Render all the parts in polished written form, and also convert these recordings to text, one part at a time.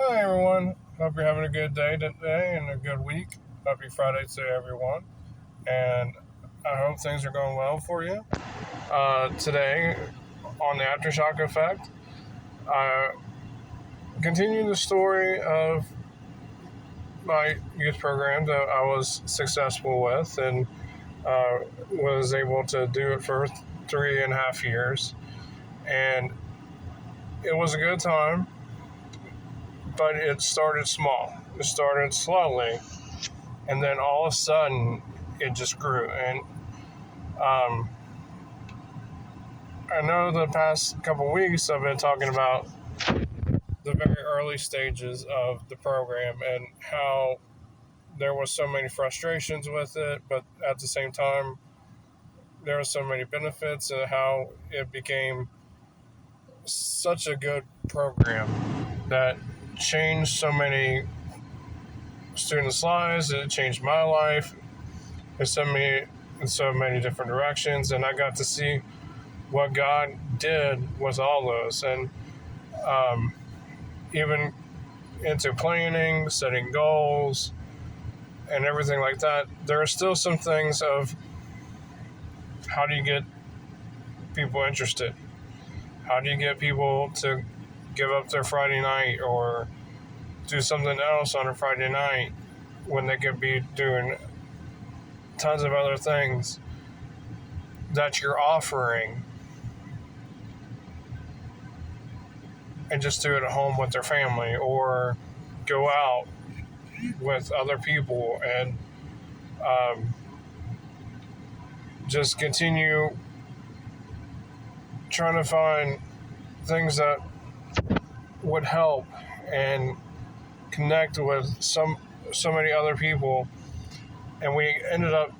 Hi everyone. Hope you're having a good day today and a good week. Happy Friday to everyone. And I hope things are going well for you. Today, on the Aftershock effect, I continue the story of my youth program that I was successful with and was able to do it for 3.5 years. And it was a good time, but it started small. It started slowly, and then all of a sudden it just grew. And um, I know the past couple of weeks I've been talking about the very early stages of the program and how there was so many frustrations with it, but at the same time there were so many benefits and how it became such a good program that changed so many students' lives. It changed my life in so many different directions, and I got to see what God did with all those, and um, even into planning, setting goals, and everything like that. There are still some things of how do you get people interested? How do you get people to give up their Friday night or do something else on a Friday night when they could be doing tons of other things that you're offering and just do it at home with their family or go out with other people and um, just continue trying to find things that would help and connect with so many other people, and we ended up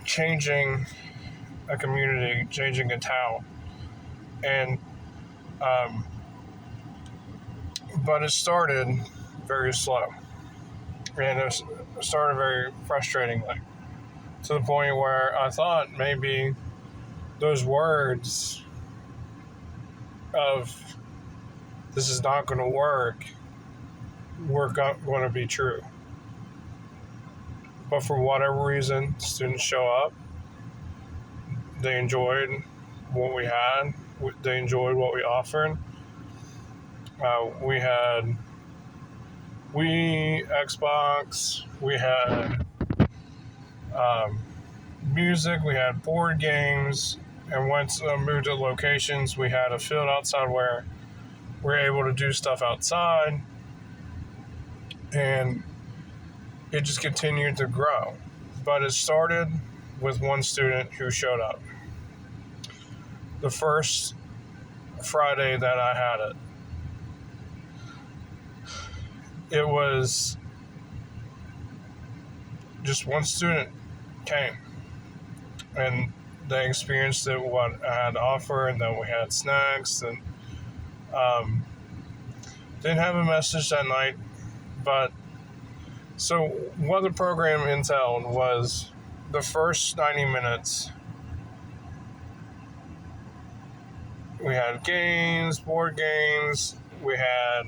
changing a community, changing a town, and um, but it started very slow, and it started very frustratingly to the point where I thought maybe those words of "this is not going to work" were going to be true. But for whatever reason, students show up. They enjoyed what we had. They enjoyed what we offered. We had Wii, Xbox. We had um, music. We had board games. And once moved to locations, we had a field outside where we're able to do stuff outside. And it just continued to grow. But it started with one student who showed up. The first Friday that I had it was just one student came and they experienced it, what I had to offer, and then we had snacks and um, didn't have a message that night. But so what the program entailed was the first 90 minutes we had games, board games, we had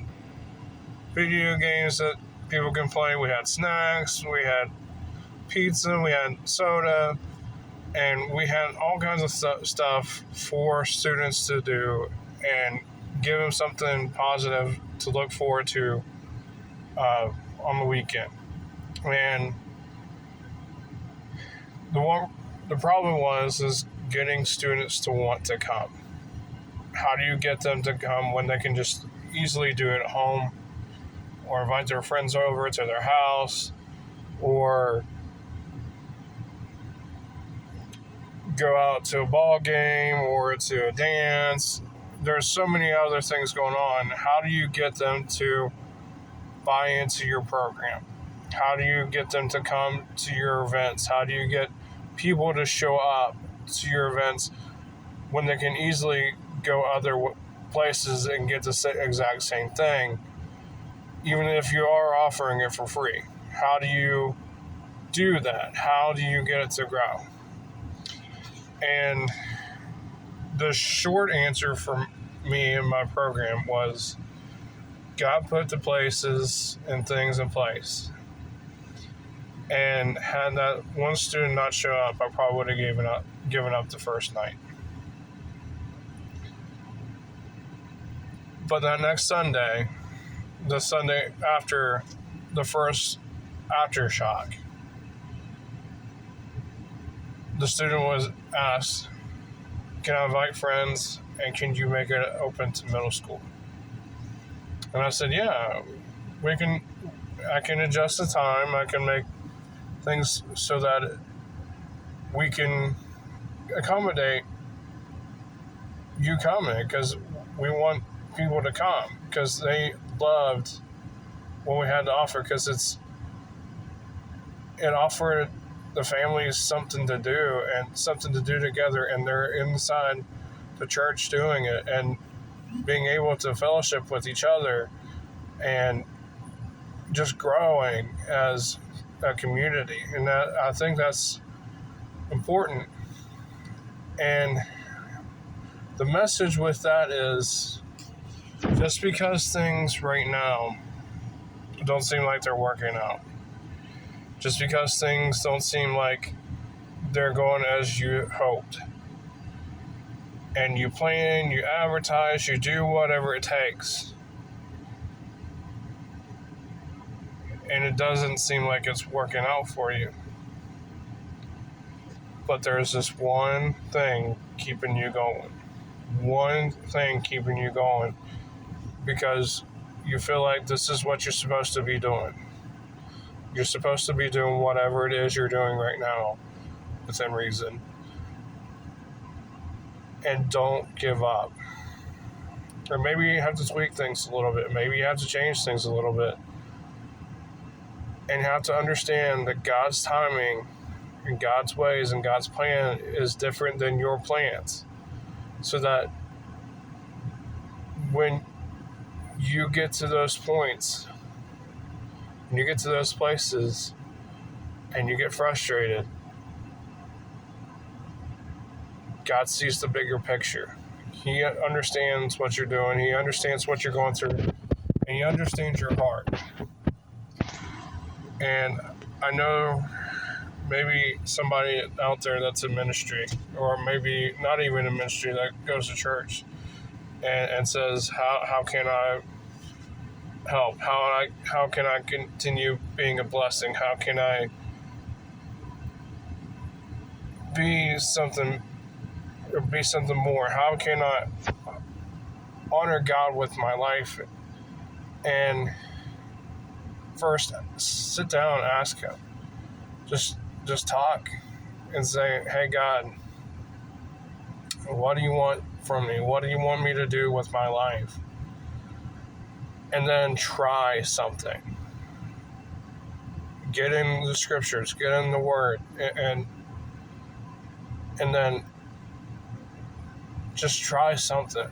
video games that people can play, we had snacks, we had pizza, we had soda, and we had all kinds of stuff for students to do and give them something positive to look forward to on the weekend. And the problem is getting students to want to come. How do you get them to come when they can just easily do it at home or invite their friends over to their house or go out to a ball game or to a dance? There's so many other things going on. How do you get them to buy into your program? How do you get them to come to your events? How do you get people to show up to your events when they can easily go other places and get the exact same thing, even if you are offering it for free? How do you do that? How do you get it to grow? And the short answer for me in my program was God put the places and things in place. And had that one student not show up, I probably would have given up the first night. But that next Sunday, the Sunday after the first Aftershock, the student was asked, can I invite friends and can you make it open to middle school? And I said, yeah, I can adjust the time. I can make things so that we can accommodate you coming, because we want people to come because they loved what we had to offer, because it offered the families something to do and something to do together, and they're inside the church doing it and being able to fellowship with each other and just growing as a community. And that, I think that's important. And the message with that is, just because things right now don't seem like they're working out, just because things don't seem like they're going as you hoped, and you plan, you advertise, you do whatever it takes, and it doesn't seem like it's working out for you, but there's this one thing keeping you going. One thing keeping you going, because you feel like this is what you're supposed to be doing. You're supposed to be doing whatever it is you're doing right now within reason. And don't give up. Or maybe you have to tweak things a little bit. Maybe you have to change things a little bit. And you have to understand that God's timing and God's ways and God's plan is different than your plans. So that when you get to those points, when you get to those places and you get frustrated, God sees the bigger picture. He understands what you're doing. He understands what you're going through. And He understands your heart. And I know maybe somebody out there that's in ministry, or maybe not even in ministry, that goes to church and says, how can I help? How can I continue being a blessing? How can I be something more? How can I honor God with my life? And first, sit down and ask Him. Just talk and say, hey, God, what do you want from me? What do you want me to do with my life? And then try something. Get in the scriptures, get in the Word, and then just try something.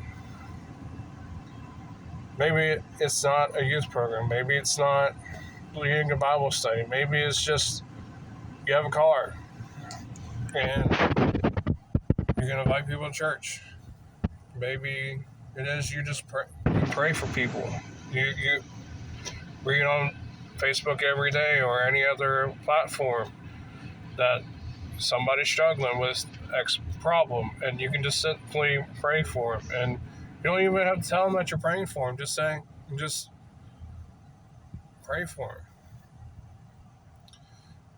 Maybe it's not a youth program. Maybe it's not leading a Bible study. Maybe it's just you have a car and you can invite people to church. Maybe it is you just pray for people. You read on Facebook every day or any other platform that somebody's struggling with X problem, and you can just simply pray for them. And you don't even have to tell them that you're praying for them. Just pray for them.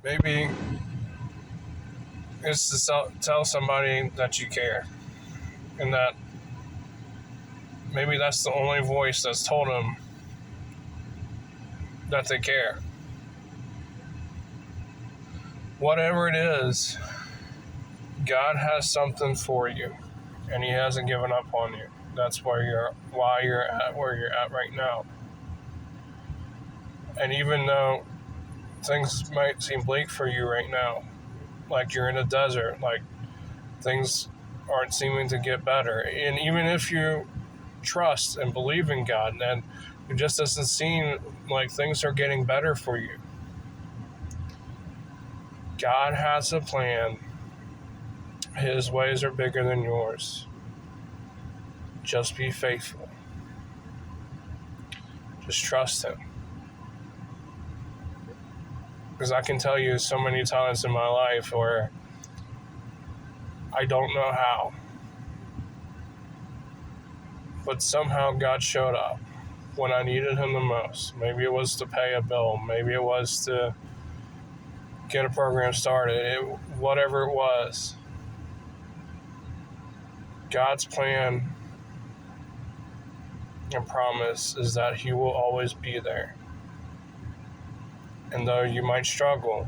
Maybe it's to tell somebody that you care, and that maybe that's the only voice that's told them that they care. Whatever it is, God has something for you, and He hasn't given up on you. That's why you're at where you're at right now. And even though things might seem bleak for you right now, like you're in a desert, like things aren't seeming to get better, and even if you trust and believe in God, then it just doesn't seem like things are getting better for you. God has a plan. His ways are bigger than yours. Just be faithful. Just trust him. Because I can tell you so many times in my life where I don't know how, but somehow God showed up when I needed him the most. Maybe it was to pay a bill. Maybe it was to get a program started. Whatever it was, God's plan and promise is that he will always be there. And though you might struggle,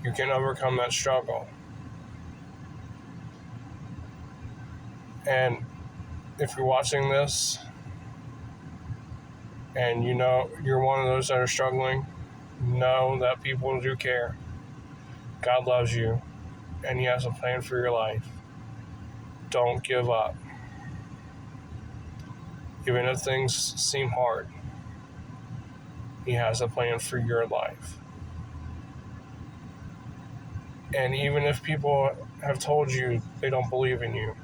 you can overcome that struggle. And if you're watching this and you know you're one of those that are struggling, know that people do care. God loves you, and he has a plan for your life. Don't give up. Even if things seem hard, he has a plan for your life. And even if people have told you they don't believe in you,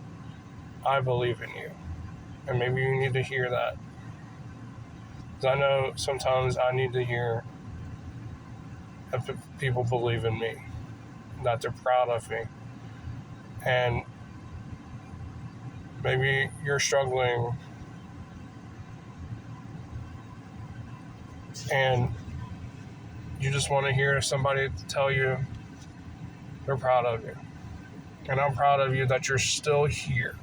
I believe in you. And maybe you need to hear that. Because I know sometimes I need to hear that people believe in me, that they're proud of me. And maybe you're struggling and you just want to hear somebody tell you they're proud of you. And I'm proud of you that you're still here,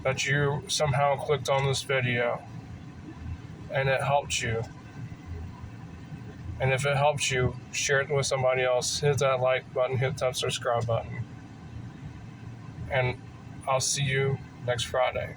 that you somehow clicked on this video and it helped you. And if it helped you, share it with somebody else. Hit that like button, hit that subscribe button. And I'll see you next Friday.